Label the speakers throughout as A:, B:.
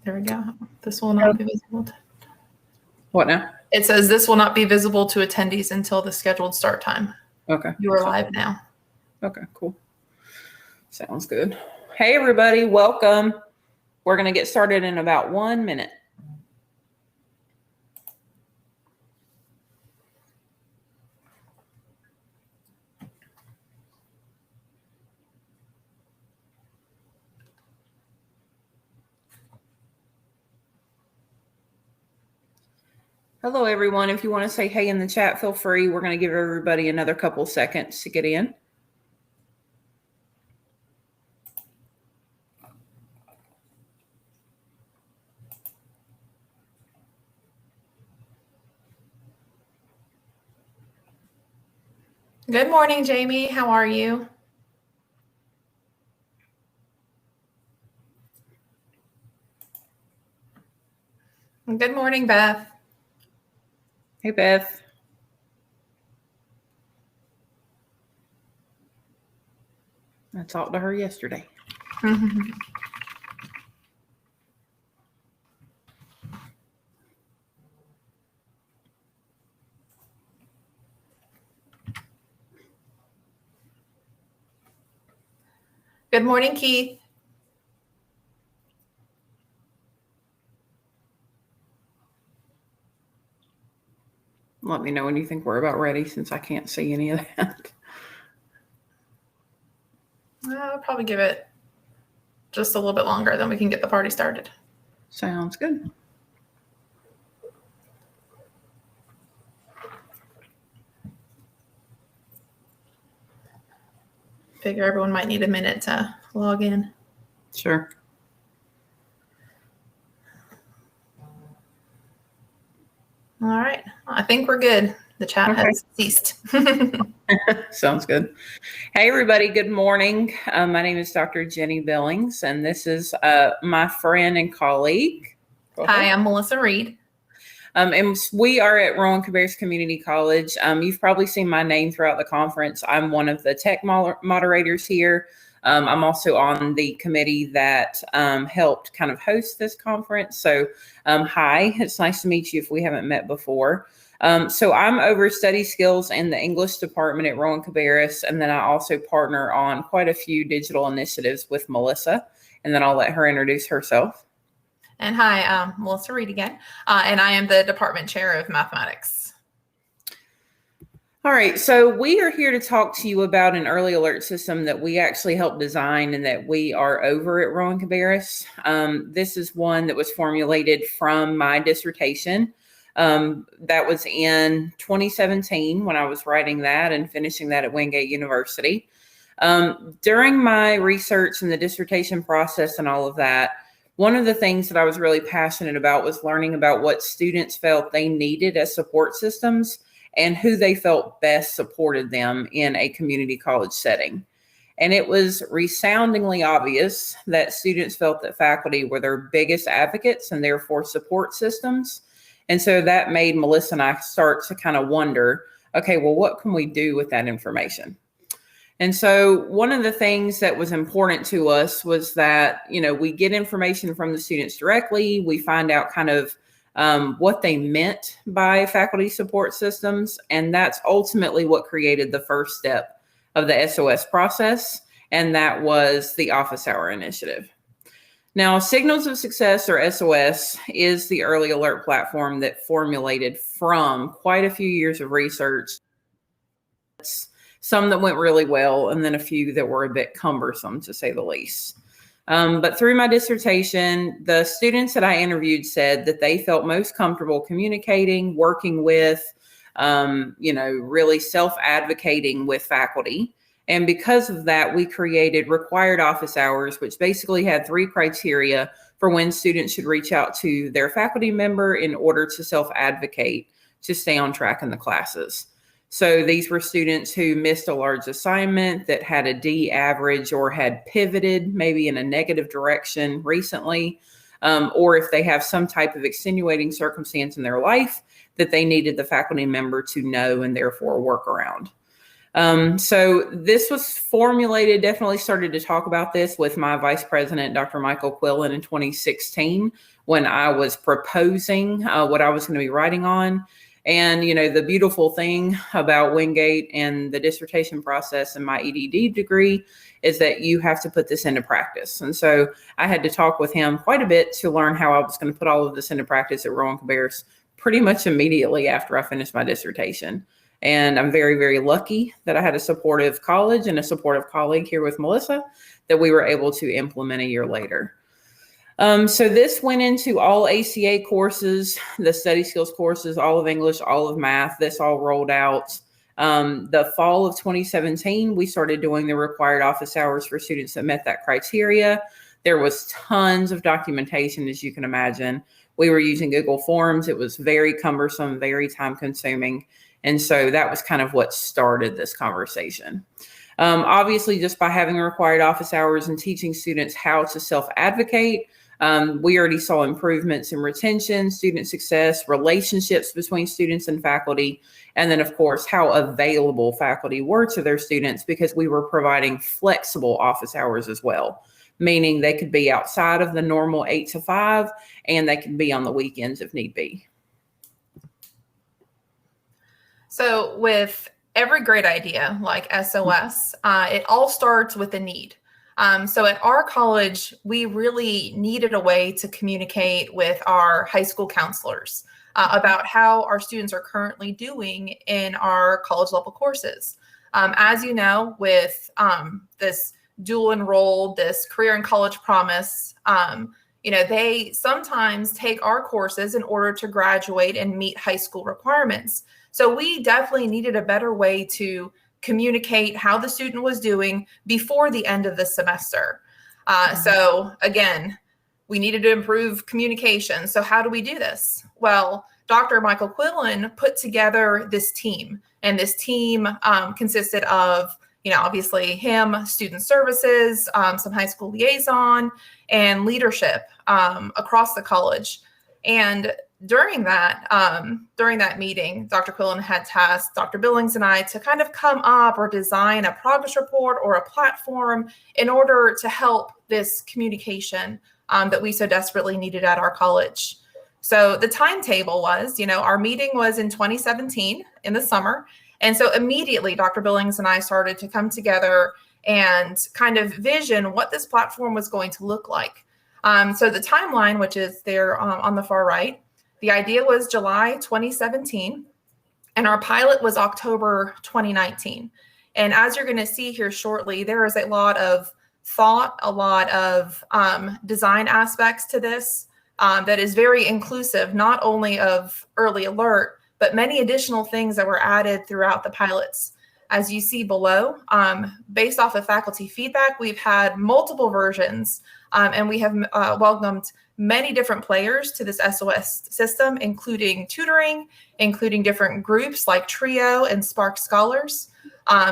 A: There we go. This will not be visible.
B: What now?
A: It says this will not be visible to attendees until the scheduled start time.
B: Okay.
A: You are live now.
B: Okay, cool. Sounds good. Hey, everybody. Welcome. We're going to get started in about 1 minute. Hello, everyone. If you want to say hey in the chat, feel free. We're going to give everybody another couple seconds to get in.
A: Good morning, Jamie. How are you? Good morning, Beth.
B: Hey, Beth. I talked to her yesterday.
A: Good morning, Keith.
B: Let me know when you think we're about ready, since I can't see any of that.
A: I'll probably give it just a little bit longer, then we can get the party started.
B: Sounds good.
A: Figure everyone might need a minute to log in.
B: Sure.
A: All right. I think we're good. The chat has ceased.
B: Sounds good. Hey, everybody. Good morning. My name is Dr. Jenny Billings, and this is my friend and colleague.
A: Hi, I'm Melissa Reed.
B: And we are at Rowan Cabarrus Community College. You've probably seen my name throughout the conference. I'm one of the tech moderators here. I'm also on the committee that helped kind of host this conference. So hi, it's nice to meet you if we haven't met before. So I'm over study skills in the English department at Rowan Cabarrus, and then I also partner on quite a few digital initiatives with Melissa, and then I'll let her introduce herself.
A: And hi, I'm Melissa Reed again, and I am the department chair of mathematics.
B: All right, so we are here to talk to you about an early alert system that we actually helped design and that we are over at Rowan Cabarrus. This is one that was formulated from my dissertation. That was in 2017 when I was writing that and finishing that at Wingate University. During my research and the dissertation process and all of that, one of the things that I was really passionate about was learning about what students felt they needed as support systems and who they felt best supported them in a community college setting. And it was resoundingly obvious that students felt that faculty were their biggest advocates and therefore support systems. And so that made Melissa and I start to kind of wonder, okay, well, what can we do with that information? And so one of the things that was important to us was that, we get information from the students directly. We find out kind of what they meant by faculty support systems. And that's ultimately what created the first step of the SOS process. And that was the office hour initiative. Now, Signals of Success, or SOS, is the early alert platform that formulated from quite a few years of research. Some that went really well, and then a few that were a bit cumbersome, to say the least. But through my dissertation, the students that I interviewed said that they felt most comfortable communicating, working with, really self-advocating with faculty. And because of that, we created required office hours, which basically had 3 criteria for when students should reach out to their faculty member in order to self-advocate to stay on track in the classes. So these were students who missed a large assignment, that had a D average or had pivoted maybe in a negative direction recently, or if they have some type of extenuating circumstance in their life that they needed the faculty member to know and therefore work around. So this was formulated, definitely started to talk about this with my vice president, Dr. Michael Quillen, in 2016 when I was proposing what I was going to be writing on. And, the beautiful thing about Wingate and the dissertation process and my EDD degree is that you have to put this into practice. And so I had to talk with him quite a bit to learn how I was going to put all of this into practice at Rowan Cabarrus pretty much immediately after I finished my dissertation. And I'm very, very lucky that I had a supportive college and a supportive colleague here with Melissa that we were able to implement a year later. So this went into all ACA courses, the study skills courses, all of English, all of math. This all rolled out. The fall of 2017, we started doing the required office hours for students that met that criteria. There was tons of documentation, as you can imagine. We were using Google Forms. It was very cumbersome, very time consuming. And so that was kind of what started this conversation. Obviously, just by having required office hours and teaching students how to self-advocate, we already saw improvements in retention, student success, relationships between students and faculty, and then, of course, how available faculty were to their students because we were providing flexible office hours as well, meaning they could be outside of the normal 8 to 5, and they can be on the weekends if need be.
A: So with every great idea like SOS, it all starts with a need. So at our college, we really needed a way to communicate with our high school counselors about how our students are currently doing in our college level courses. As you know, with this dual enrolled, this career and college promise, they sometimes take our courses in order to graduate and meet high school requirements. So we definitely needed a better way to communicate how the student was doing before the end of the semester. So again, we needed to improve communication. So how do we do this? Well, Dr. Michael Quillen put together this team, and this team consisted of, obviously him, student services, some high school liaison, and leadership across the college. And during that meeting, Dr. Quillen had tasked Dr. Billings and I to kind of come up or design a progress report or a platform in order to help this communication that we so desperately needed at our college. So the timetable was, our meeting was in 2017 in the summer. And so immediately Dr. Billings and I started to come together and kind of vision what this platform was going to look like. So the timeline, which is there on the far right, the idea was July 2017, and our pilot was October 2019. And as you're going to see here shortly, there is a lot of thought, a lot of design aspects to this that is very inclusive, not only of early alert, but many additional things that were added throughout the pilots. As you see below, based off of faculty feedback, we've had multiple versions, and we have welcomed many different players to this SOS system, including tutoring, including different groups like TRIO and Spark Scholars.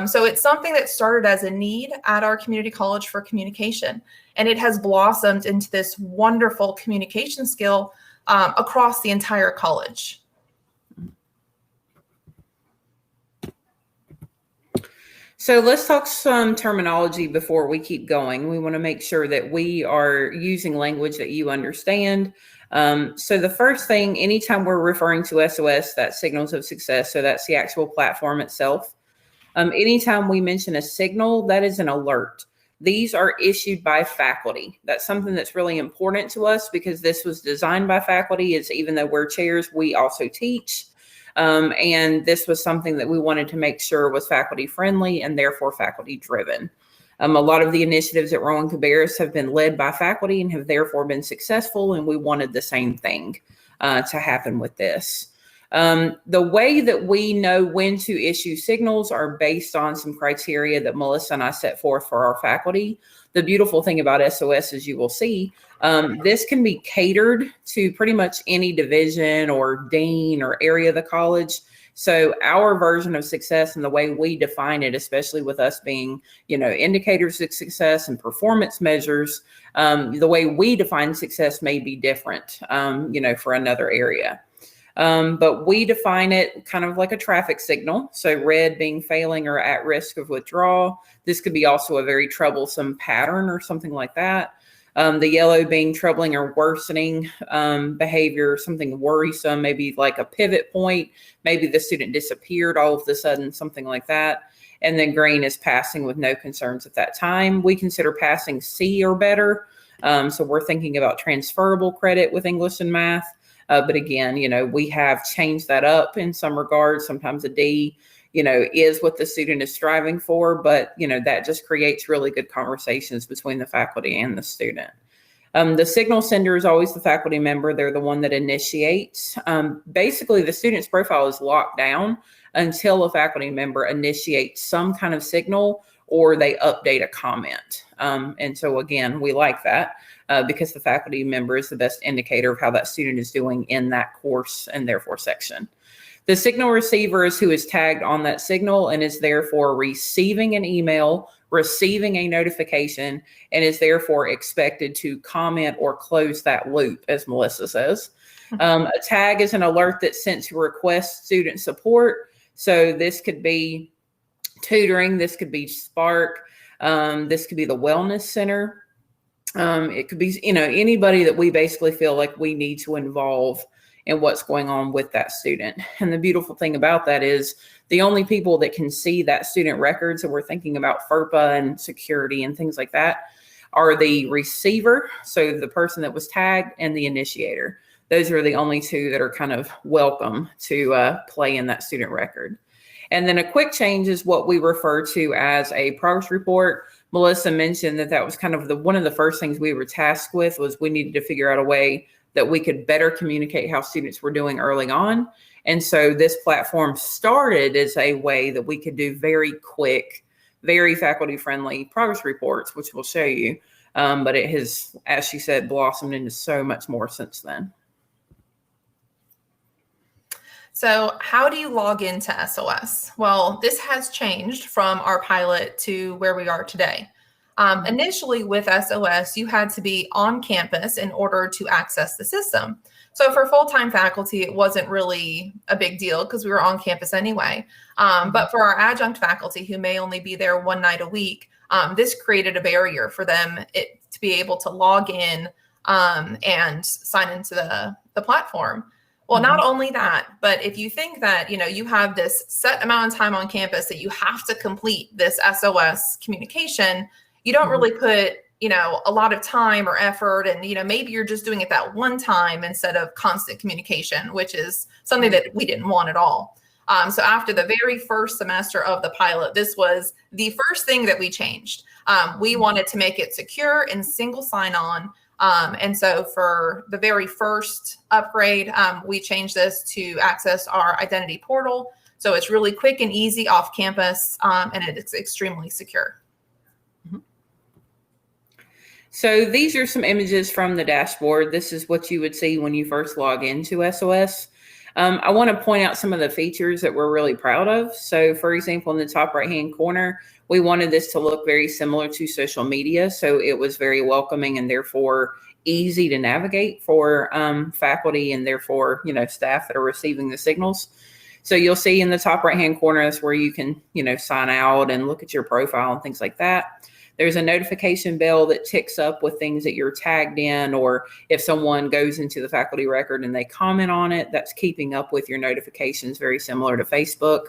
A: So it's something that started as a need at our community college for communication, and it has blossomed into this wonderful communication skill across the entire college.
B: So let's talk some terminology before we keep going. We want to make sure that we are using language that you understand. So the first thing, anytime we're referring to SOS, that's signals of success. So that's the actual platform itself. Anytime we mention a signal, that is an alert. These are issued by faculty. That's something that's really important to us because this was designed by faculty. It's even though we're chairs, we also teach. And this was something that we wanted to make sure was faculty friendly and therefore faculty driven. A lot of the initiatives at Rowan Cabarrus have been led by faculty and have therefore been successful. And we wanted the same thing to happen with this. The way that we know when to issue signals are based on some criteria that Melissa and I set forth for our faculty. The beautiful thing about SOS, as you will see, this can be catered to pretty much any division or dean or area of the college. So our version of success and the way we define it, especially with us being, indicators of success and performance measures, the way we define success may be different, for another area. But we define it kind of like a traffic signal. So red being failing or at risk of withdrawal. This could be also a very troublesome pattern or something like that. The yellow being troubling or worsening behavior, something worrisome, maybe like a pivot point. Maybe the student disappeared all of a sudden, something like that. And then green is passing with no concerns at that time. We consider passing C or better. So we're thinking about transferable credit with English and math. But again, we have changed that up in some regards. Sometimes a D, is what the student is striving for, but, that just creates really good conversations between the faculty and the student. The signal sender is always the faculty member. They're the one that initiates. Basically, the student's profile is locked down until a faculty member initiates some kind of signal or they update a comment. And so, again, we like that. Because the faculty member is the best indicator of how that student is doing in that course and therefore section. The signal receiver is who is tagged on that signal and is therefore receiving an email, receiving a notification, and is therefore expected to comment or close that loop, as Melissa says. A tag is an alert that's sent to request student support. So this could be tutoring, this could be Spark, this could be the Wellness Center. It could be, anybody that we basically feel like we need to involve in what's going on with that student. And the beautiful thing about that is the only people that can see that student records, and we're thinking about FERPA and security and things like that, are the receiver, so the person that was tagged, and the initiator. Those are the only two that are kind of welcome to play in that student record. And then a quick change is what we refer to as a progress report. Melissa mentioned that was kind of one of the first things we were tasked with was we needed to figure out a way that we could better communicate how students were doing early on. And so this platform started as a way that we could do very quick, very faculty friendly progress reports, which we'll show you. But it has, as she said, blossomed into so much more since then.
A: So how do you log into SOS? Well, this has changed from our pilot to where we are today. Initially with SOS, you had to be on campus in order to access the system. So for full-time faculty, it wasn't really a big deal because we were on campus anyway. But for our adjunct faculty who may only be there one night a week, this created a barrier for them to be able to log in and sign into the platform. Well, not only that, but if you think that, you have this set amount of time on campus that you have to complete this SOS communication, you don't really put, a lot of time or effort. And, maybe you're just doing it that one time instead of constant communication, which is something that we didn't want at all. So after the very first semester of the pilot, this was the first thing that we changed. We wanted to make it secure and single sign-on. And so for the very first upgrade, we changed this to access our identity portal. So it's really quick and easy off campus, and it's extremely secure.
B: So these are some images from the dashboard. This is what you would see when you first log into SOS. I want to point out some of the features that we're really proud of. So for example, in the top right-hand corner, we wanted this to look very similar to social media. So it was very welcoming and therefore easy to navigate for faculty and therefore, staff that are receiving the signals. So you'll see in the top right-hand corner, that's where you can, sign out and look at your profile and things like that. There's a notification bell that ticks up with things that you're tagged in, or if someone goes into the faculty record and they comment on it, that's keeping up with your notifications, very similar to Facebook.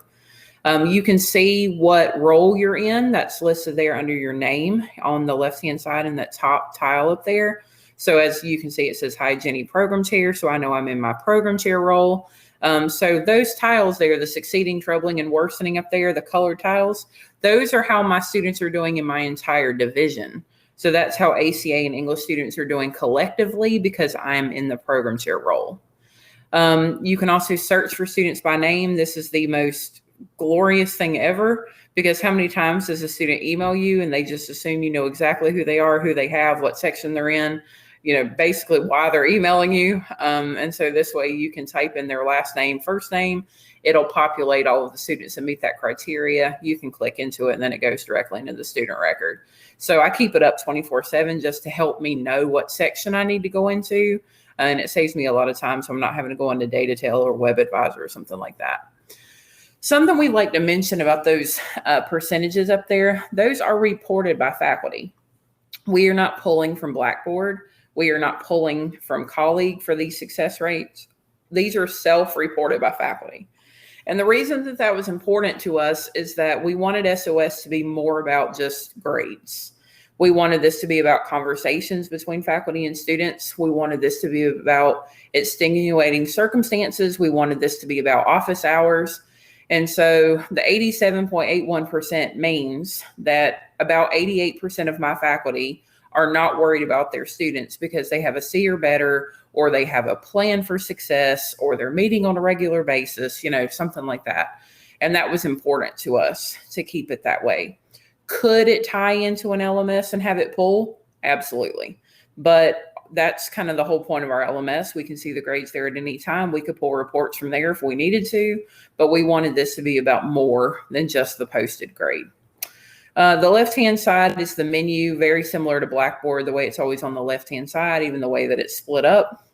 B: You can see what role you're in. That's listed there under your name on the left-hand side in that top tile up there. So as you can see, it says, "Hi, Jenny, program chair." So I know I'm in my program chair role. So those tiles there, the succeeding, troubling, and worsening up there, the colored tiles, those are how my students are doing in my entire division. So that's how ACA and English students are doing collectively because I'm in the program chair role. You can also search for students by name. This is the most glorious thing ever, because how many times does a student email you and they just assume you know exactly who they are, who they have, what section they're in, basically why they're emailing you. And so this way you can type in their last name, first name, it'll populate all of the students that meet that criteria. You can click into it and then it goes directly into the student record. So I keep it up 24/7 just to help me know what section I need to go into. And it saves me a lot of time, so I'm not having to go into Datatel or Web Advisor or something like that. Something we like to mention about those percentages up there, those are reported by faculty. We are not pulling from Blackboard. We are not pulling from colleague for these success rates. These are self-reported by faculty. And the reason that that was important to us is that we wanted SOS to be more about just grades. We wanted this to be about conversations between faculty and students. We wanted this to be about extenuating circumstances. We wanted this to be about office hours. And so the 87.81% means that about 88% of my faculty are not worried about their students because they have a C or better, or they have a plan for success, or they're meeting on a regular basis, something like that. And that was important to us to keep it that way. Could it tie into an LMS and have it pull? Absolutely. But that's kind of the whole point of our LMS. We can see the grades there at any time. We could pull reports from there if we needed to, but we wanted this to be about more than just the posted grade. The left-hand side is the menu, very similar to Blackboard, the way it's always on the left-hand side, even the way that it's split up.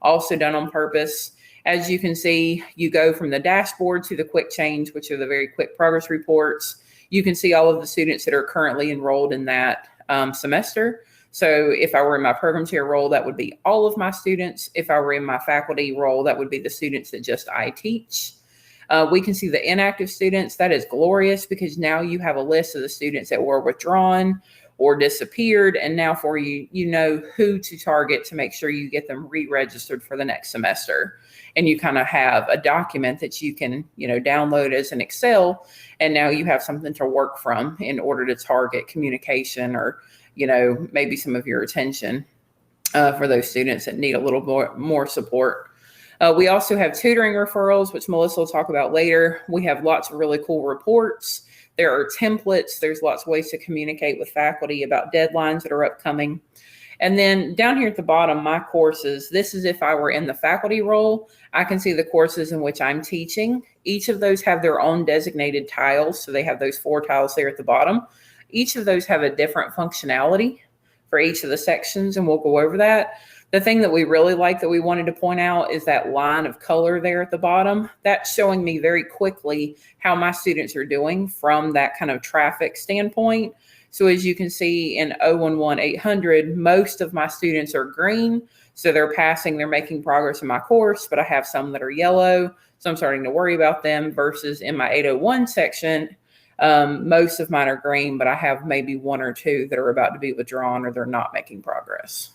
B: Also done on purpose. As you can see, you go from the dashboard to the quick change, which are the very quick progress reports. You can see all of the students that are currently enrolled in that semester. So if I were in my program chair role, that would be all of my students. If I were in my faculty role, that would be the students that just I teach. We can see the inactive students. That is glorious because now you have a list of the students that were withdrawn or disappeared. And now for you, you know who to target to make sure you get them re-registered for the next semester. And you kind of have a document that you can, download as an Excel. And now you have something to work from in order to target communication or, maybe some of your attention for those students that need a little more support. We also have tutoring referrals, which Melissa will talk about later. We have lots of really cool reports. There are templates. There's lots of ways to communicate with faculty about deadlines that are upcoming. And then down here at the bottom, my courses, this is if I were in the faculty role, I can see the courses in which I'm teaching. Each of those have their own designated tiles. So they have those 4 tiles there at the bottom. Each of those have a different functionality for each of the sections, and we'll go over that. The thing that we really like that we wanted to point out is that line of color there at the bottom. That's showing me very quickly how my students are doing from that kind of traffic standpoint. So as you can see in 011-800, most of my students are green. So they're passing, they're making progress in my course, but I have some that are yellow. So I'm starting to worry about them versus in my 801 section, most of mine are green, but I have maybe 1 or 2 that are about to be withdrawn or they're not making progress.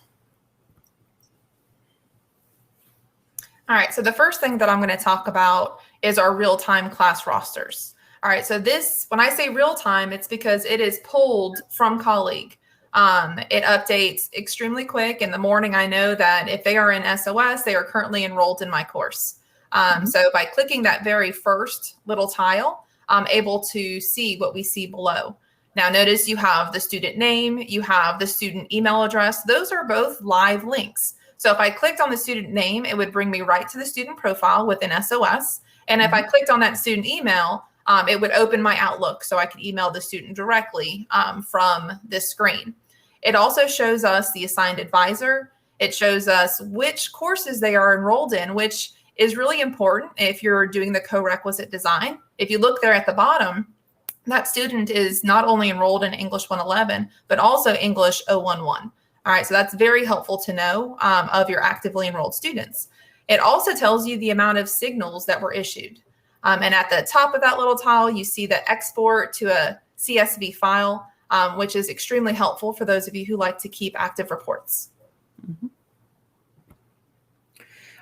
A: All right, so the first thing that I'm going to talk about is our real-time class rosters. All right, so this, when I say real-time, it's because it is pulled from colleague. It updates extremely quick. In the morning, I know that if they are in SOS, they are currently enrolled in my course. So by clicking that very first little tile, I'm able to see what we see below. Now, notice you have the student name, you have the student email address. Those are both live links. So if I clicked on the student name, it would bring me right to the student profile within SOS. And if I clicked on that student email, it would open my Outlook so I could email the student directly from this screen. It also shows us the assigned advisor. It shows us which courses they are enrolled in, which is really important if you're doing the co-requisite design. If you look there at the bottom, that student is not only enrolled in English 111, but also English 011. All right, so that's very helpful to know of your actively enrolled students. It also tells you the amount of signals that were issued. And at the top of that little tile, you see the export to a CSV file, which is extremely helpful for those of you who like to keep active reports.
B: Mm-hmm.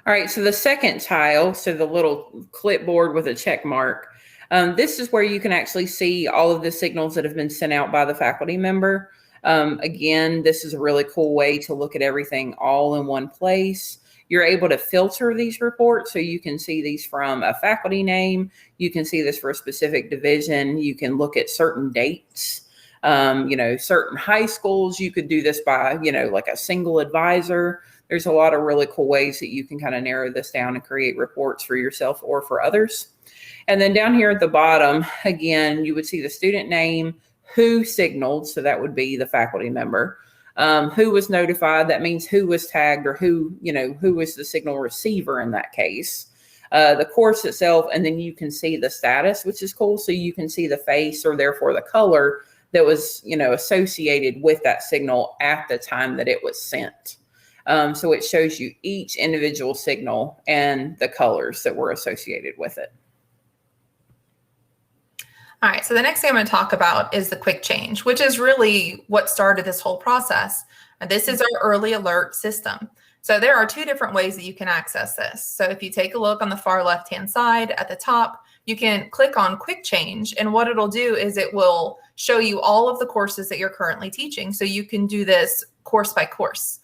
B: All right, so the second tile, so the little clipboard with a check mark, this is where you can actually see all of the signals that have been sent out by the faculty member. Again, this is a really cool way to look at everything all in one place. You're able to filter these reports, so you can see these from a faculty name. You can see this for a specific division. You can look at certain dates, certain high schools. You could do this by, like a single advisor. There's a lot of really cool ways that you can kind of narrow this down and create reports for yourself or for others. And then down here at the bottom, again, you would see the student name, who signaled, so that would be the faculty member. Who was notified? That means who was tagged, or who was the signal receiver in that case. The course itself, and then you can see the status, which is cool. So you can see the face, or therefore the color that was, associated with that signal at the time that it was sent. So it shows you each individual signal and the colors that were associated with it.
A: All right, so the next thing I'm going to talk about is the quick change, which is really what started this whole process. And this is our early alert system. So there are two different ways that you can access this. So if you take a look on the far left-hand side at the top, you can click on quick change. And what it'll do is it will show you all of the courses that you're currently teaching. So you can do this course by course,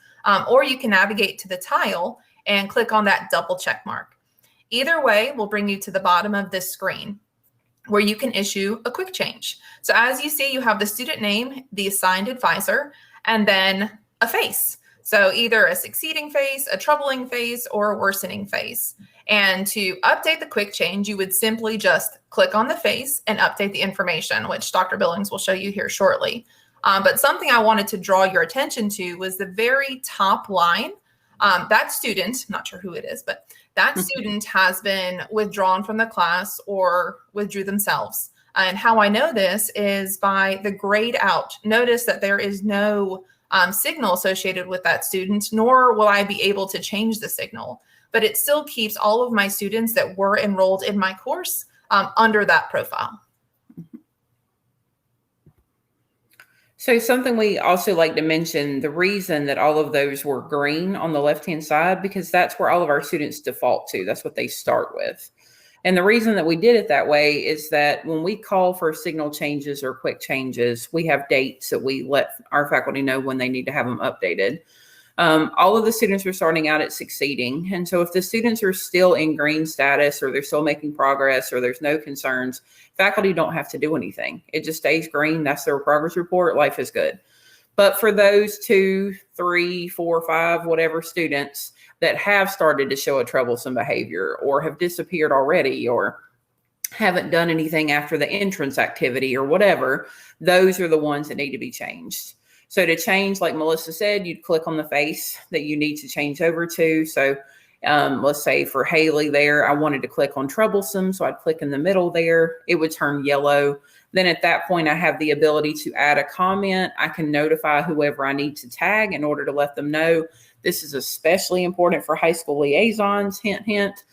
A: or you can navigate to the tile and click on that double check mark. Either way will bring you to the bottom of this screen, where you can issue a quick change. So as you see, you have the student name, the assigned advisor, and then a face. So either a succeeding face, a troubling face, or a worsening face. And to update the quick change, you would simply just click on the face and update the information, which Dr. Billings will show you here shortly. But something I wanted to draw your attention to was the very top line. That student, not sure who it is, but that student has been withdrawn from the class or withdrew themselves. And how I know this is by the grayed out. Notice that there is no signal associated with that student, nor will I be able to change the signal. But it still keeps all of my students that were enrolled in my course under that profile.
B: So something we also like to mention, the reason that all of those were green on the left-hand side, because that's where all of our students default to. That's what they start with. And the reason that we did it that way is that when we call for signal changes or quick changes, we have dates that we let our faculty know when they need to have them updated. All of the students are starting out at succeeding. And so if the students are still in green status, or they're still making progress, or there's no concerns, faculty don't have to do anything. It just stays green. That's their progress report. Life is good. But for those 2, 3, 4, 5, whatever students that have started to show a troublesome behavior, or have disappeared already, or haven't done anything after the entrance activity or whatever, those are the ones that need to be changed. So to change, like Melissa said, you'd click on the face that you need to change over to. So let's say for Haley there, I wanted to click on troublesome. So I'd click in the middle there. It would turn yellow. Then at that point, I have the ability to add a comment. I can notify whoever I need to tag in order to let them know. This is especially important for high school liaisons. Hint, hint.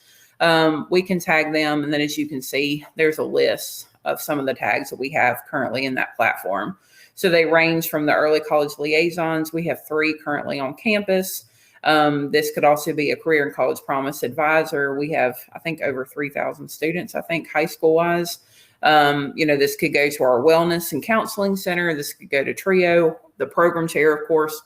B: We can tag them. And then as you can see, there's a list of some of the tags that we have currently in that platform. So they range from the early college liaisons. We have 3 currently on campus. This could also be a career and college promise advisor. We have, I think, over 3,000 students, I think, high school wise. This could go to our wellness and counseling center. This could go to TRIO, the program chair, of course,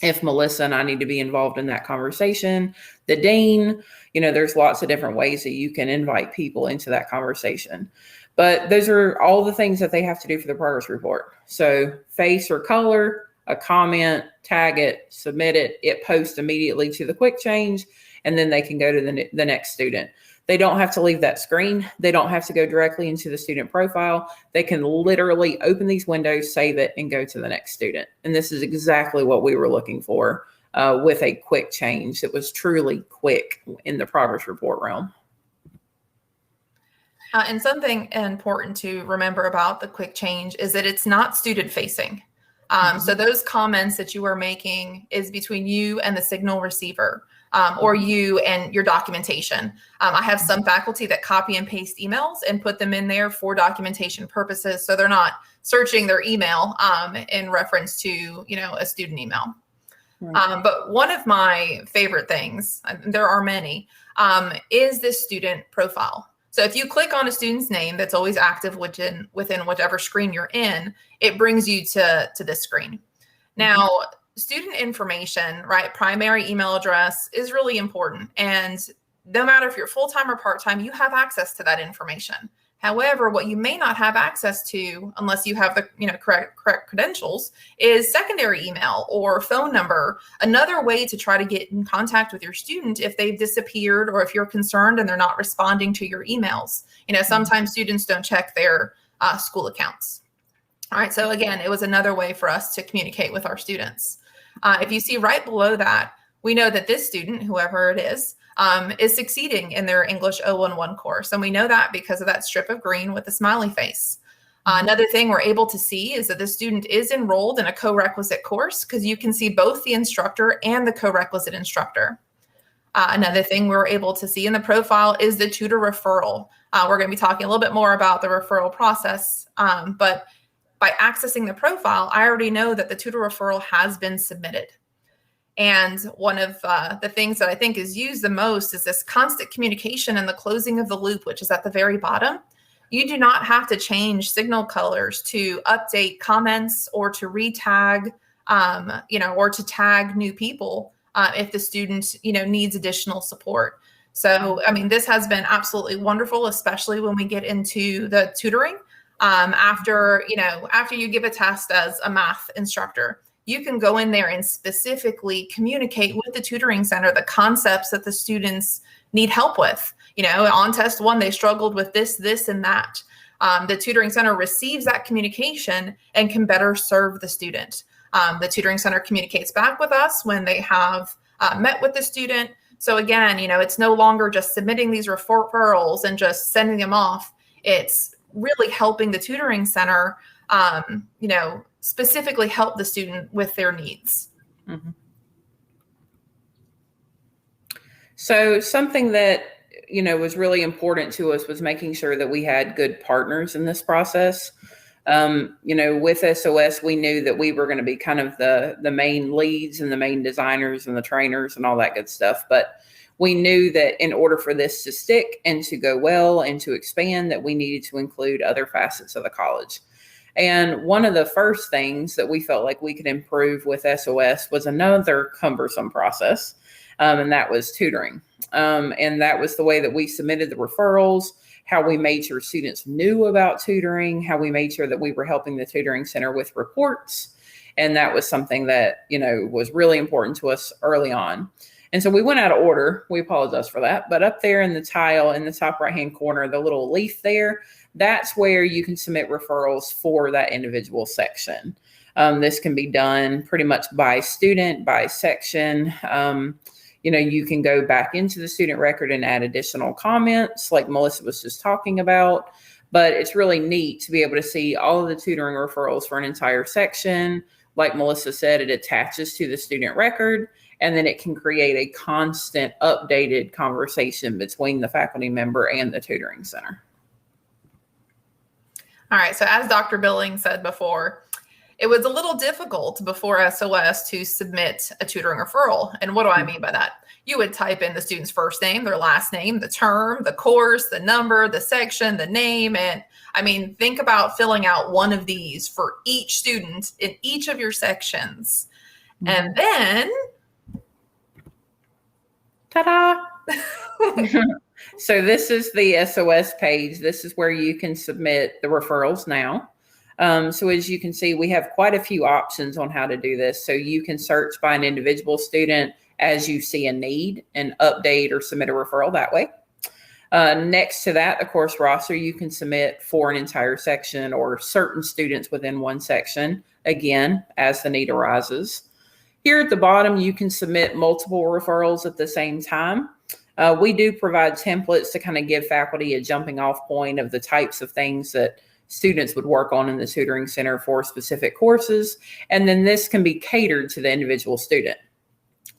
B: if Melissa and I need to be involved in that conversation, the dean, there's lots of different ways that you can invite people into that conversation. But those are all the things that they have to do for the progress report. So face or color, a comment, tag it, submit it, it posts immediately to the quick change, and then they can go to the next student. They don't have to leave that screen. They don't have to go directly into the student profile. They can literally open these windows, save it, and go to the next student. And this is exactly what we were looking for with a quick change that was truly quick in the progress report realm.
A: And something important to remember about the quick change is that it's not student facing. So those comments that you are making is between you and the signal receiver, or you and your documentation. I have some faculty that copy and paste emails and put them in there for documentation purposes. So they're not searching their email in reference to, a student email. Right. But one of my favorite things, there are many, is this student profile. So if you click on a student's name that's always active within whatever screen you're in, it brings you to this screen. Now, student information, right? Primary email address is really important. And no matter if you're full-time or part-time, you have access to that information. However, what you may not have access to, unless you have the correct credentials, is secondary email or phone number. Another way to try to get in contact with your student if they've disappeared, or if you're concerned and they're not responding to your emails. Sometimes students don't check their school accounts. All right, so again, it was another way for us to communicate with our students. If you see right below that, we know that this student, whoever it is succeeding in their English 011 course. And we know that because of that strip of green with the smiley face. Another thing we're able to see is that the student is enrolled in a co-requisite course because you can see both the instructor and the co-requisite instructor. Another thing we're able to see in the profile is the tutor referral. We're going to be talking a little bit more about the referral process, but by accessing the profile, I already know that the tutor referral has been submitted. And one of the things that I think is used the most is this constant communication and the closing of the loop, which is at the very bottom. You do not have to change signal colors to update comments or to retag, or to tag new people if the student, needs additional support. So, I mean, this has been absolutely wonderful, especially when we get into the tutoring. After you give a test as a math instructor, you can go in there and specifically communicate with the tutoring center the concepts that the students need help with. On test 1, they struggled with this, and that. The tutoring center receives that communication and can better serve the student. The tutoring center communicates back with us when they have met with the student. So again, it's no longer just submitting these referrals and just sending them off. It's really helping the tutoring center, specifically help the student with their needs.
B: Mm-hmm. So something that, was really important to us was making sure that we had good partners in this process. With SOS, we knew that we were going to be kind of the main leads and the main designers and the trainers and all that good stuff. But we knew that in order for this to stick and to go well and to expand, that we needed to include other facets of the college. And one of the first things that we felt like we could improve with SOS was another cumbersome process, and that was tutoring. And that was the way that we submitted the referrals, how we made sure students knew about tutoring, how we made sure that we were helping the tutoring center with reports. And that was something that, was really important to us early on. And so we went out of order. We apologize for that. But up there in the tile in the top right-hand corner, the little leaf there, that's where you can submit referrals for that individual section. This can be done pretty much by student, by section. You can go back into the student record and add additional comments like Melissa was just talking about. But it's really neat to be able to see all of the tutoring referrals for an entire section. Like Melissa said, it attaches to the student record, and then it can create a constant updated conversation between the faculty member and the tutoring center.
A: All right. So as Dr. Billings said before, it was a little difficult before SOS to submit a tutoring referral. And what do I mean by that? You would type in the student's first name, their last name, the term, the course, the number, the section, the name. And I mean, think about filling out one of these for each student in each of your sections. And then,
B: ta-da! So this is the SOS page. This is where you can submit the referrals now. So as you can see, we have quite a few options on how to do this. So you can search by an individual student as you see a need and update or submit a referral that way. Next to that, the course roster, you can submit for an entire section or certain students within one section, again, as the need arises. Here at the bottom, you can submit multiple referrals at the same time. We do provide templates to kind of give faculty a jumping off point of the types of things that students would work on in the tutoring center for specific courses. And then this can be catered to the individual student.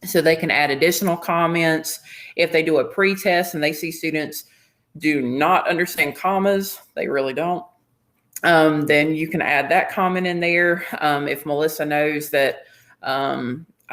B: So they can add additional comments. If they do a pre-test and they see students do not understand commas, they really don't, then you can add that comment in there. If Melissa knows that,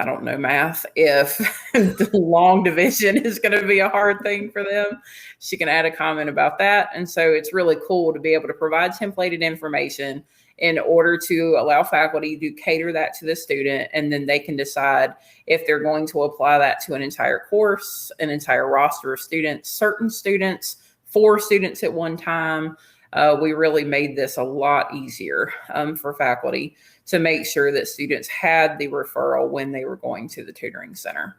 B: I don't know math, if the long division is going to be a hard thing for them, she can add a comment about that. And so it's really cool to be able to provide templated information in order to allow faculty to cater that to the student. And then they can decide if they're going to apply that to an entire course, an entire roster of students, certain students, 4 students at one time. We really made this a lot easier for faculty to make sure that students had the referral when they were going to the tutoring center.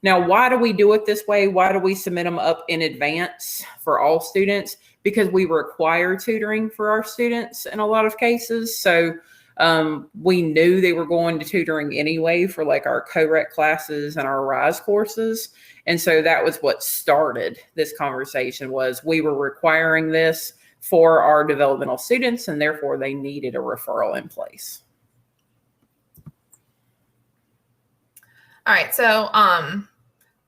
B: Now, why do we do it this way? Why do we submit them up in advance for all students? because we require tutoring for our students in a lot of cases. So we knew they were going to tutoring anyway for like our co-rec classes and our RISE courses. And so that was what started this conversation, was we were requiring this for our developmental students, and therefore they needed a referral in place.
A: All right. So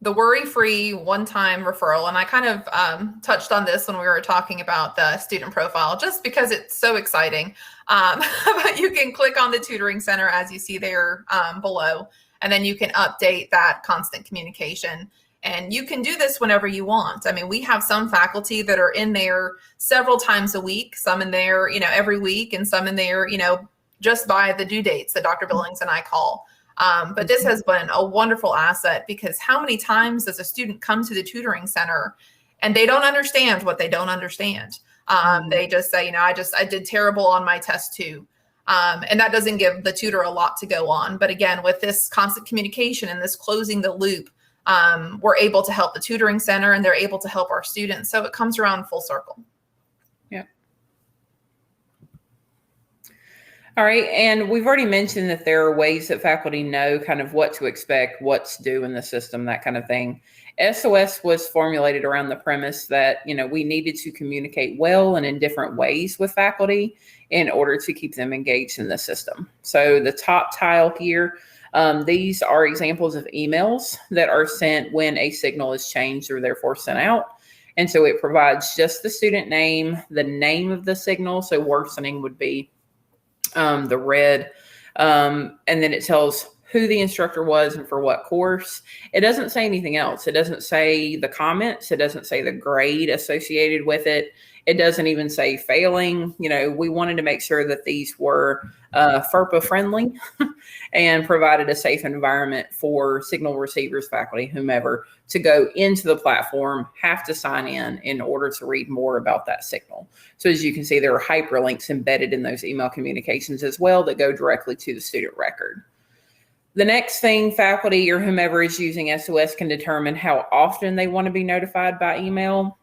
A: the worry-free one-time referral, and I kind of touched on this when we were talking about the student profile, just because it's so exciting. But you can click on the tutoring center as you see there below, and then you can update that constant communication. And you can do this whenever you want. I mean, we have some faculty that are in there several times a week, some in there, every week, and some in there, just by the due dates that Dr. Billings and I call. But this has been a wonderful asset, because how many times does a student come to the tutoring center and they don't understand what they don't understand? They just say, I did terrible on my test too. And that doesn't give the tutor a lot to go on. But again, with this constant communication and this closing the loop, we're able to help the tutoring center, and they're able to help our students. So it comes around full circle.
B: Yeah. All right. And we've already mentioned that there are ways that faculty know kind of what to expect, what's due in the system, that kind of thing. SOS was formulated around the premise that, we needed to communicate well and in different ways with faculty in order to keep them engaged in the system. So the top tile here, these are examples of emails that are sent when a signal is changed or therefore sent out. And so it provides just the student name, the name of the signal. So worsening would be the red. And then it tells who the instructor was and for what course. It doesn't say anything else. It doesn't say the comments. It doesn't say the grade associated with it. It doesn't even say failing. We wanted to make sure that these were FERPA friendly and provided a safe environment for signal receivers, faculty, whomever, to go into the platform, have to sign in order to read more about that signal. So as you can see, there are hyperlinks embedded in those email communications as well that go directly to the student record. The next thing, faculty or whomever is using SOS can determine how often they want to be notified by email.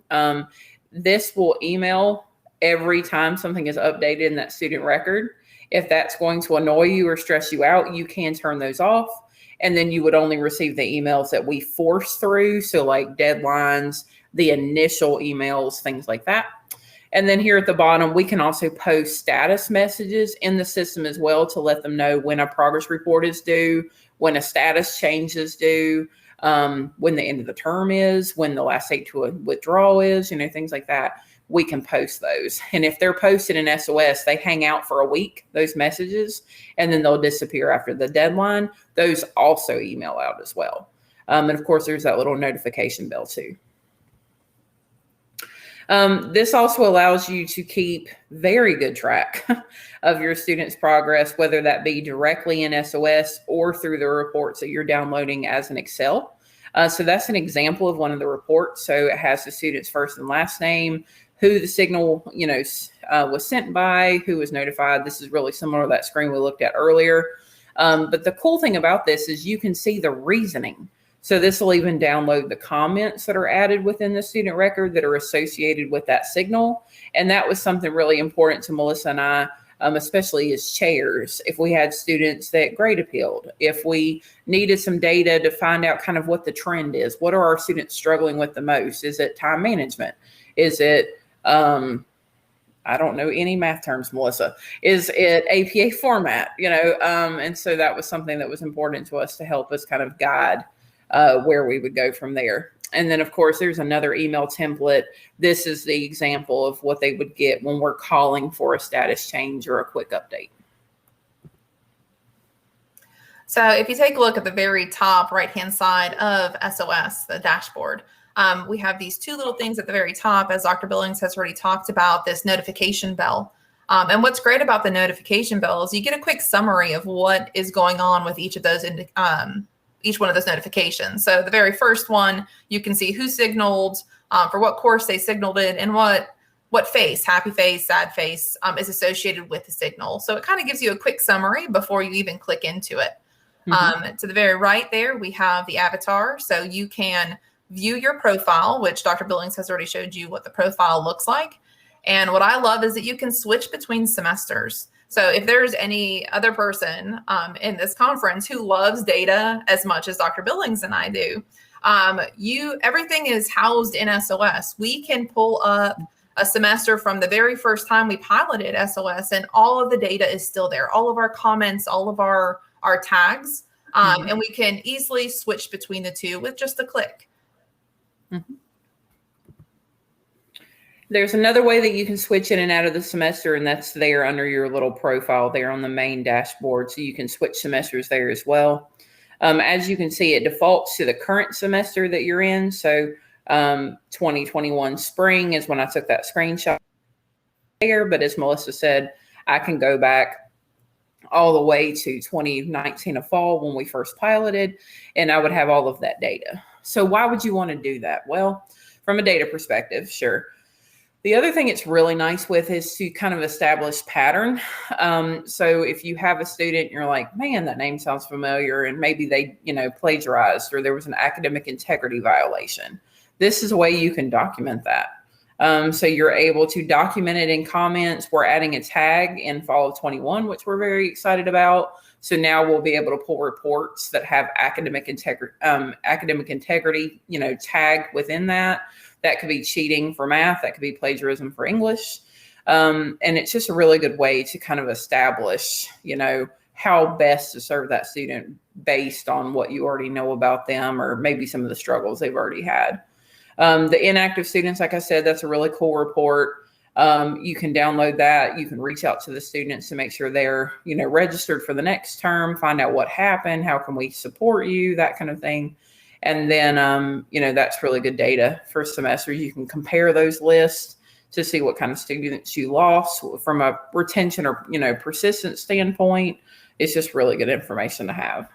B: This will email every time something is updated in that student record. If that's going to annoy you or stress you out, you can turn those off. And then you would only receive the emails that we force through. So like deadlines, the initial emails, things like that. And then here at the bottom, we can also post status messages in the system as well to let them know when a progress report is due, when a status change is due, when the end of the term is, when the last date to a withdrawal is, things like that. We can post those. And if they're posted in SOS, they hang out for a week, those messages, and then they'll disappear after the deadline. Those also email out as well. And of course, there's that little notification bell too. This also allows you to keep very good track of your students' progress, whether that be directly in SOS or through the reports that you're downloading as an Excel. So that's an example of one of the reports. So it has the student's first and last name, who the signal, was sent by, who was notified. This is really similar to that screen we looked at earlier. But the cool thing about this is you can see the reasoning. So this will even download the comments that are added within the student record that are associated with that signal. And that was something really important to Melissa and I, especially as chairs. If we had students that grade appealed, if we needed some data to find out kind of what the trend is, what are our students struggling with the most? Is it time management? Is it, I don't know any math terms, Melissa. Is it APA format? And so that was something that was important to us to help us kind of guide where we would go from there. And then, of course, there's another email template. This is the example of what they would get when we're calling for a status change or a quick update.
A: So if you take a look at the very top right-hand side of SOS, the dashboard, we have these two little things at the very top, as Dr. Billings has already talked about, this notification bell. And what's great about the notification bell is you get a quick summary of what is going on with each of those each one of those notifications. So the very first one, you can see who signaled, for what course they signaled it, and what face, happy face, sad face, is associated with the signal. So it kind of gives you a quick summary before you even click into it. Mm-hmm. To the very right there, we have the avatar. So you can view your profile, which Dr. Billings has already showed you what the profile looks like. And what I love is that you can switch between semesters. So if there's any other person in this conference who loves data as much as Dr. Billings and I do, everything is housed in SOS. We can pull up a semester from the very first time we piloted SOS, and all of the data is still there. All of our comments, all of our tags, and we can easily switch between the two with just a click.
B: Mm-hmm. There's another way that you can switch in and out of the semester, and that's there under your little profile there on the main dashboard. So you can switch semesters there as well. As you can see, it defaults to the current semester that you're in. So 2021 spring is when I took that screenshot there. But as Melissa said, I can go back all the way to 2019 of fall when we first piloted, and I would have all of that data. So why would you want to do that? Well, from a data perspective, sure. The other thing it's really nice with is to kind of establish pattern. So if you have a student, you're like, man, that name sounds familiar, and maybe they, plagiarized, or there was an academic integrity violation. This is a way you can document that. So you're able to document it in comments. We're adding a tag in fall of 21, which we're very excited about. So now we'll be able to pull reports that have academic integrity, tagged within that. That could be cheating for math. That could be plagiarism for English. And it's just a really good way to kind of establish, how best to serve that student based on what you already know about them, or maybe some of the struggles they've already had. The inactive students, like I said, that's a really cool report. You can download that. You can reach out to the students to make sure they're, registered for the next term, find out what happened, how can we support you, that kind of thing. And then, that's really good data for semesters. You can compare those lists to see what kind of students you lost from a retention or, persistence standpoint. It's just really good information to have.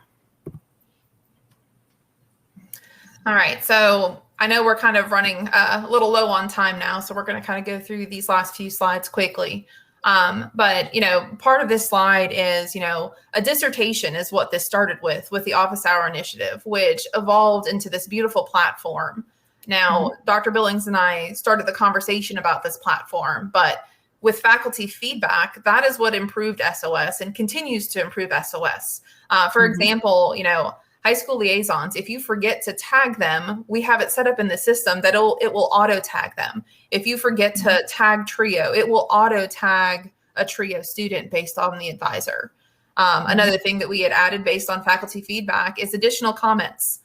B: All
A: right. So I know we're kind of running a little low on time now, so we're going to kind of go through these last few slides quickly. But part of this slide is, a dissertation is what this started with the Office Hour Initiative, which evolved into this beautiful platform. Now, Dr. Billings and I started the conversation about this platform, but with faculty feedback, that is what improved SOS and continues to improve SOS. For example, high school liaisons, if you forget to tag them, we have it set up in the system that it will auto tag them. If you forget to tag trio, it will auto tag a trio student based on the advisor. Another thing that we had added based on faculty feedback is additional comments.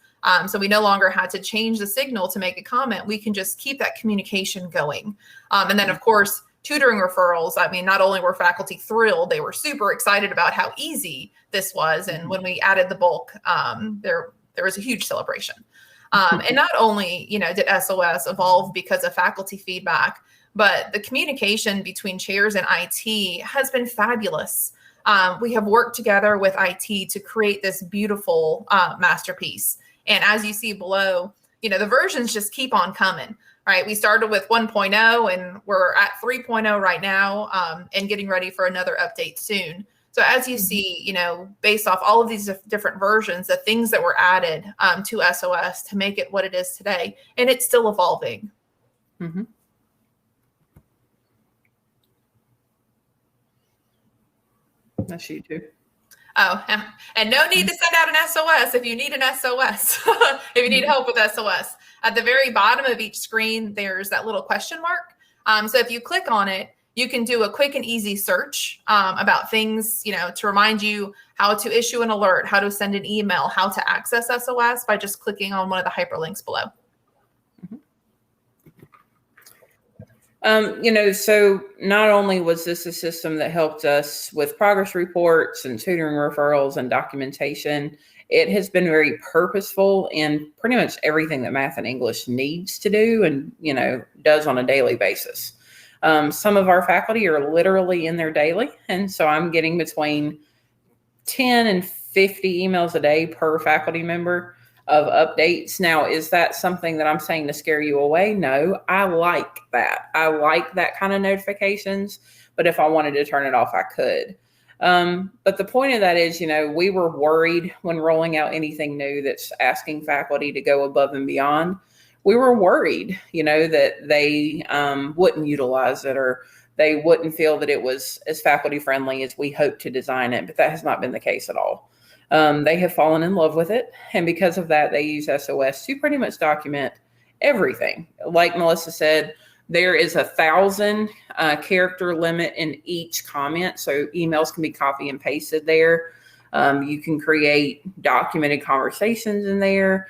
A: So we no longer had to change the signal to make a comment. We can just keep that communication going. And then, of course, tutoring referrals. I mean, not only were faculty thrilled, they were super excited about how easy this was. And when we added the bulk, there was a huge celebration. And not only, did SOS evolve because of faculty feedback, but the communication between chairs and IT has been fabulous. We have worked together with IT to create this beautiful masterpiece. And as you see below, the versions just keep on coming. Right. We started with 1.0 and we're at 3.0 right now, and getting ready for another update soon. So as you see, based off all of these different versions, the things that were added to SOS to make it what it is today, and it's still evolving. Mm-hmm.
B: That's you too.
A: Oh, and no need to send out an SOS if you need an SOS, if you need help with SOS. At the very bottom of each screen, there's that little question mark. So if you click on it, you can do a quick and easy search about things, to remind you how to issue an alert, how to send an email, how to access SOS by just clicking on one of the hyperlinks below.
B: So not only was this a system that helped us with progress reports and tutoring referrals and documentation, it has been very purposeful in pretty much everything that math and English needs to do and, does on a daily basis. Some of our faculty are literally in there daily. And so I'm getting between 10 and 50 emails a day per faculty member of updates. Now, is that something that I'm saying to scare you away? No, I like that. I like that kind of notifications, but if I wanted to turn it off, I could. But the point of that is, we were worried when rolling out anything new that's asking faculty to go above and beyond. we were worried, that they wouldn't utilize it, or they wouldn't feel that it was as faculty friendly as we hoped to design it. But that has not been the case at all. They have fallen in love with it. And because of that, they use SOS to pretty much document everything. Like Melissa said, there is 1,000 character limit in each comment. So emails can be copy and pasted there. You can create documented conversations in there.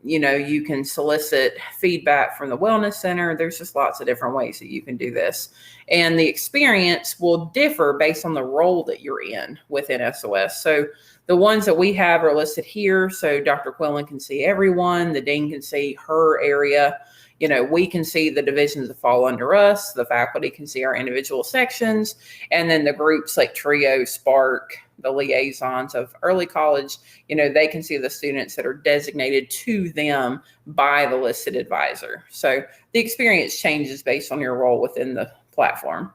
B: You can solicit feedback from the wellness center. There's just lots of different ways that you can do this. And the experience will differ based on the role that you're in within SOS. So the ones that we have are listed here. So Dr. Quillen can see everyone. The dean can see her area. We can see the divisions that fall under us. The faculty can see our individual sections. And then the groups like Trio, Spark, the liaisons of early college, they can see the students that are designated to them by the listed advisor. So the experience changes based on your role within the platform.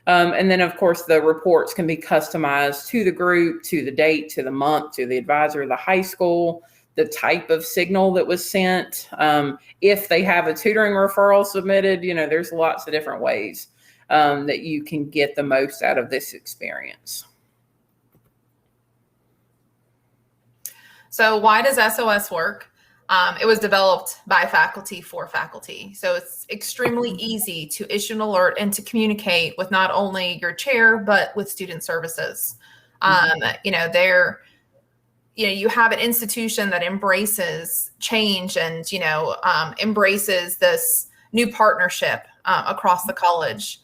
B: And then, of course, the reports can be customized to the group, to the date, to the month, to the advisor, the high school, the type of signal that was sent. If they have a tutoring referral submitted, there's lots of different ways that you can get the most out of this experience.
A: So why does SOS work? It was developed by faculty for faculty. So it's extremely easy to issue an alert and to communicate with not only your chair, but with student services. You have an institution that embraces change and, embraces this new partnership across the college.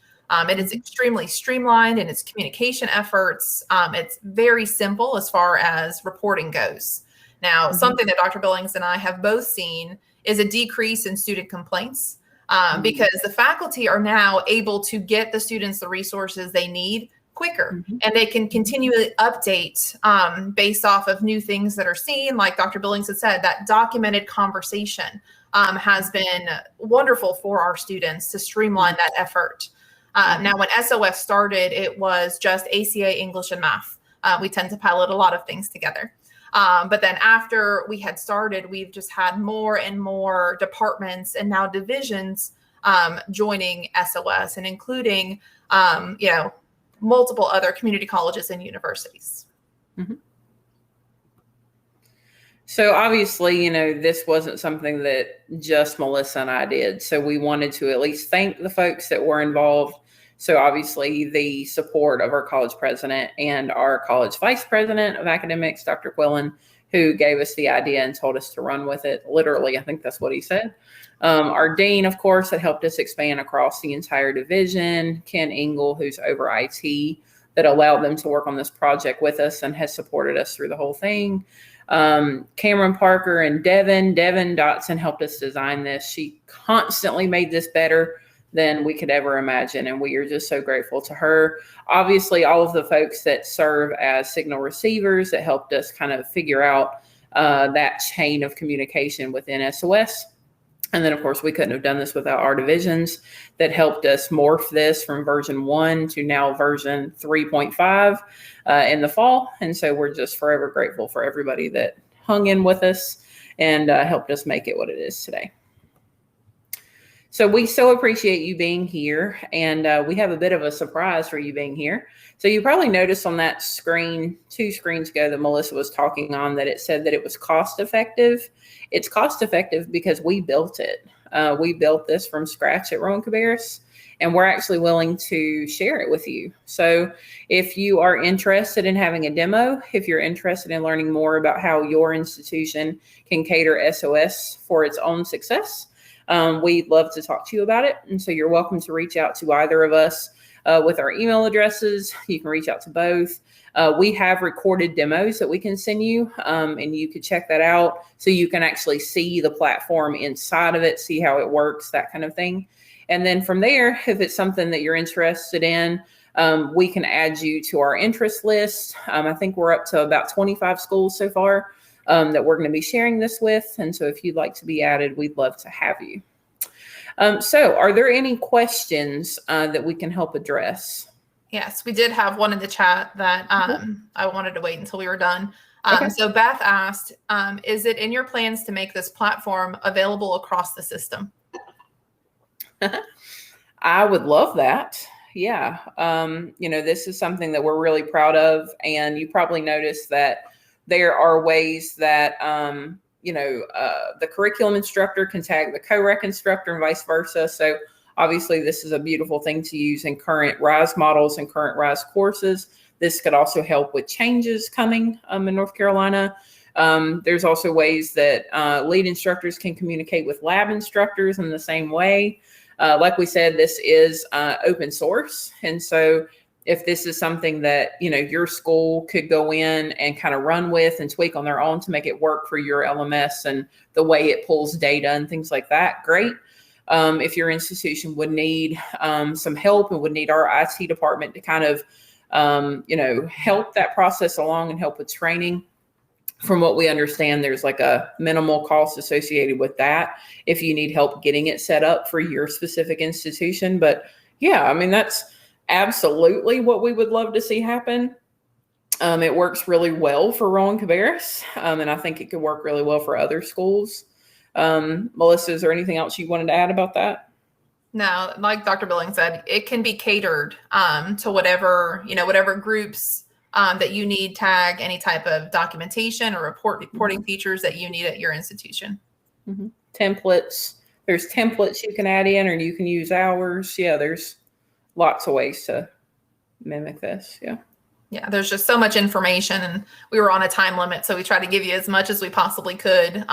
A: It is extremely streamlined in its communication efforts. It's very simple as far as reporting goes. Now, something that Dr. Billings and I have both seen is a decrease in student complaints because the faculty are now able to get the students the resources they need quicker, and they can continually update based off of new things that are seen. Like Dr. Billings had said, that documented conversation has been wonderful for our students to streamline that effort. Now, when SOS started, it was just ACA, English, and math. We tend to pilot a lot of things together. But then after we had started, we've just had more and more departments and now divisions joining SOS, and including, multiple other community colleges and universities.
B: So obviously, this wasn't something that just Melissa and I did. So we wanted to at least thank the folks that were involved. So obviously the support of our college president and our college vice president of academics, Dr. Quillen, who gave us the idea and told us to run with it. Literally, I think that's what he said. Our dean, of course, that helped us expand across the entire division. Ken Engel, who's over IT, that allowed them to work on this project with us and has supported us through the whole thing. Cameron Parker and Devin Dotson helped us design this. She constantly made this better than we could ever imagine, and we are just so grateful to her. Obviously, all of the folks that serve as signal receivers that helped us kind of figure out that chain of communication within SOS. And then, of course, we couldn't have done this without our divisions that helped us morph this from version 1 to now version 3.5 in the fall. And so we're just forever grateful for everybody that hung in with us and helped us make it what it is today. So we so appreciate you being here, and we have a bit of a surprise for you being here. So you probably noticed on that screen 2 screens ago that Melissa was talking on that it said that it was cost effective. It's cost effective because we built it. We built this from scratch at Rowan Cabarrus, and we're actually willing to share it with you. So if you are interested in having a demo, if you're interested in learning more about how your institution can cater SOS for its own success, we'd love to talk to you about it. And so you're welcome to reach out to either of us with our email addresses. You can reach out to both. We have recorded demos that we can send you, and you could check that out so you can actually see the platform inside of it, see how it works, that kind of thing. And then from there, if it's something that you're interested in, we can add you to our interest list. I think we're up to about 25 schools so far that we're going to be sharing this with. And so if you'd like to be added, we'd love to have you. So are there any questions that we can help address?
A: Yes, we did have one in the chat that I wanted to wait until we were done.
B: Okay.
A: So Beth asked, is it in your plans to make this platform available across the system?
B: I would love that. Yeah. This is something that we're really proud of. And you probably noticed that there are ways that, the curriculum instructor can tag the co-rec instructor and vice versa. So obviously this is a beautiful thing to use in current RISE models and current RISE courses. This could also help with changes coming in North Carolina. There's also ways that lead instructors can communicate with lab instructors in the same way. Like we said, this is open source. And so if this is something that, your school could go in and kind of run with and tweak on their own to make it work for your LMS and the way it pulls data and things like that, great. If your institution would need some help and would need our IT department to kind of, help that process along and help with training, from what we understand, there's like a minimal cost associated with that if you need help getting it set up for your specific institution. But yeah, I mean, that's absolutely what we would love to see happen. It works really well for Rowan Cabarrus, and I think it could work really well for other schools. Melissa, is there anything else you wanted to add about that?
A: No, like Dr. Billings said, it can be catered to whatever groups that you need, tag any type of documentation or reporting features that you need at your institution.
B: Mm-hmm. Templates. There's templates you can add in, or you can use ours. Yeah, there's lots of ways to mimic this. Yeah.
A: Yeah, there's just so much information, and we were on a time limit, so we tried to give you as much as we possibly could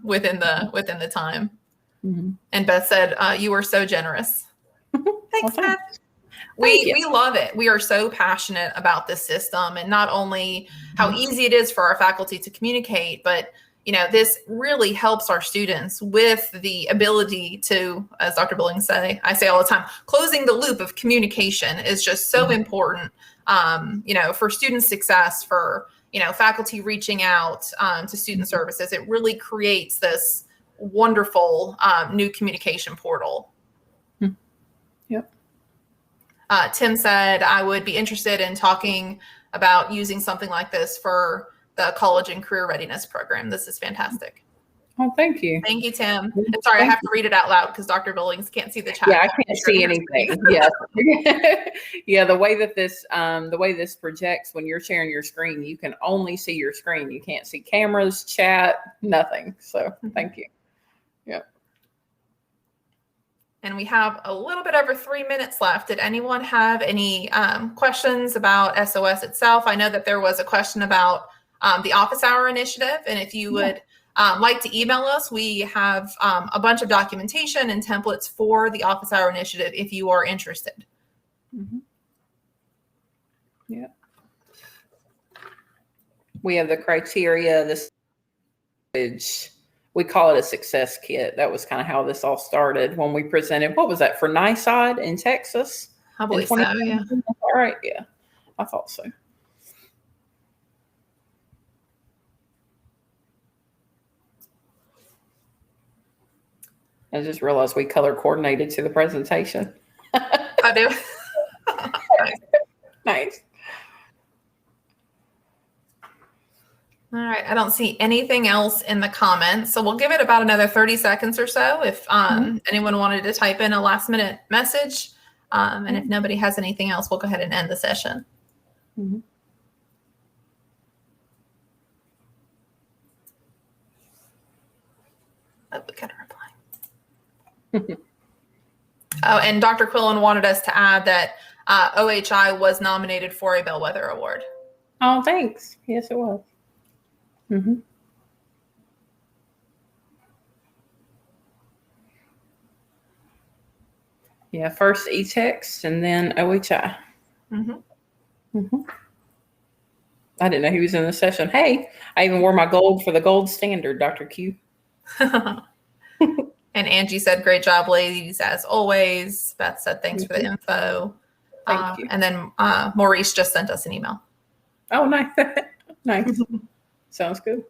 A: within the time. Mm-hmm. And Beth said, you were so generous. Thanks, Beth. We love it. We are so passionate about this system, and not only how easy it is for our faculty to communicate, but this really helps our students with the ability to, as Dr. Billings I say all the time, closing the loop of communication is just so important, for student success, for, faculty reaching out to student services. It really creates this wonderful new communication portal.
B: Yep.
A: Tim said, I would be interested in talking about using something like this for the college and career readiness program. This is fantastic.
B: Oh, thank you.
A: Thank you, Tim. And sorry, I have to read it out loud because Dr. Billings can't see the chat.
B: Yeah, I can't see anything. Yeah. Yeah. The way this projects when you're sharing your screen, you can only see your screen. You can't see cameras, chat, nothing. So thank you. Yep. And
A: we have a little bit over 3 minutes left. Did anyone have any questions about SOS itself? I know that there was a question about the office hour initiative. And if you would like to email us, we have a bunch of documentation and templates for the office hour initiative if you are interested.
B: Mm-hmm. Yeah. We have the criteria, this we call it a success kit. That was kind of how this all started when we presented. What was that for NISOD in Texas?
A: I believe so, yeah.
B: All right, yeah. I thought so. I just realized we color coordinated to the presentation.
A: I do.
B: Nice.
A: All right. I don't see anything else in the comments. So we'll give it about another 30 seconds or so if anyone wanted to type in a last minute message. And if nobody has anything else, we'll go ahead and end the session.
B: Mm-hmm.
A: Oh, we got a reply. Oh, and Dr. Quillen wanted us to add that OHI was nominated for a Bellwether Award.
B: Oh, thanks. Yes, it was. Mm-hmm. Yeah, first e-text and then OHI.
A: Mm-hmm.
B: Mm-hmm. I didn't know he was in the session. Hey, I even wore my gold for the gold standard, Dr. Q.
A: And Angie said, great job, ladies, as always. Beth said, thanks for the info.
B: Thank you.
A: And then Maurice just sent us an email.
B: Oh, nice. Nice. Sounds good.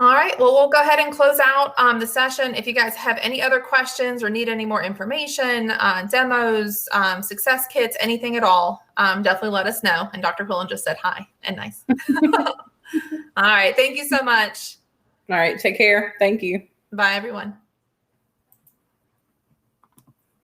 A: All right. Well, we'll go ahead and close out the session. If you guys have any other questions or need any more information, demos, success kits, anything at all, definitely let us know. And Dr. Quillen just said hi and nice. All right. Thank you so much.
B: All right. Take care. Thank you.
A: Bye, everyone.